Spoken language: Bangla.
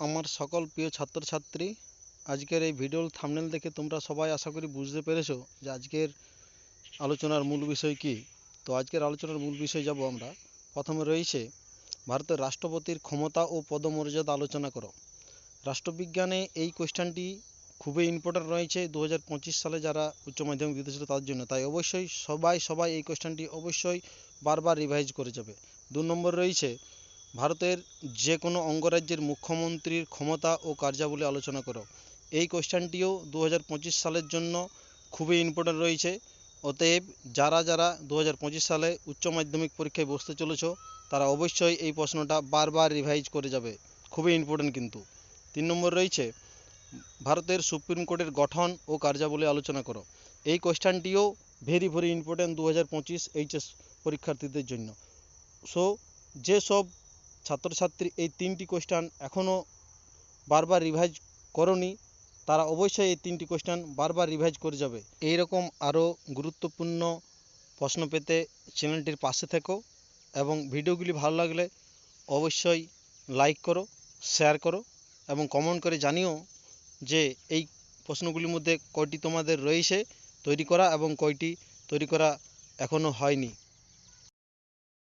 আমার সকল প্রিয় ছাত্রছাত্রী, আজকের এই ভিডিওর থাম্বনেল দেখে তোমরা সবাই আশা করি বুঝতে পেরেছো যে আজকের আলোচনার মূল বিষয় কি। তো আজকের আলোচনার মূল বিষয় যাব আমরা। প্রথমে রয়েছে ভারতের রাষ্ট্রপতির ক্ষমতা ও পদমর্যাদা আলোচনা করো। রাষ্ট্রবিজ্ঞানে এই কোয়েশ্চেনটি খুবই ইম্পর্ট্যান্ট রয়েছে 2025 সালে যারা উচ্চ মাধ্যমিক দিতেছিল তার জন্য। তাই অবশ্যই সবাই এই কোয়েশ্চেনটি অবশ্যই বারবার রিভাইজ করে যাবে। 2 নম্বর রয়েছে ভারতের যে কোনো অঙ্গরাজ্যের মুখ্যমন্ত্রীর ক্ষমতা ও কার্যাবলী আলোচনা করো। এই কোয়েশ্চেনটিও 2025 সালের জন্য খুবই ইম্পর্ট্যান্ট রয়েছে। অতএব যারা 2025 সালে উচ্চ মাধ্যমিক পরীক্ষায় বসতে চলেছ তারা অবশ্যই এই প্রশ্নটা বারবার রিভাইজ করে যাবে, খুবই ইম্পর্ট্যান্ট কিন্তু। 3 নম্বর রয়েছে ভারতের সুপ্রিম কোর্টের গঠন ও কার্যাবলী আলোচনা করো। এই কোয়েশ্চেনটিও ভেরি ইম্পর্ট্যান্ট 2025 এইচএস পরীক্ষার্থীদের জন্য। সো যেসব ছাত্রছাত্রী এই 3টি কোয়েশ্চেন এখনও বারবার রিভাইজ করনি তারা অবশ্যই এই 3টি কোয়েশ্চেন বারবার রিভাইজ করে যাবে। এই রকম আরও গুরুত্বপূর্ণ প্রশ্ন পেতে চ্যানেলটির পাশে থেকো এবং ভিডিওগুলি ভালো লাগলে অবশ্যই লাইক করো, শেয়ার করো এবং কমেন্ট করে জানিও যে এই প্রশ্নগুলির মধ্যে কয়টি তোমাদের রয়েছে তৈরি করা এবং কয়টি তৈরি করা এখনও হয়নি।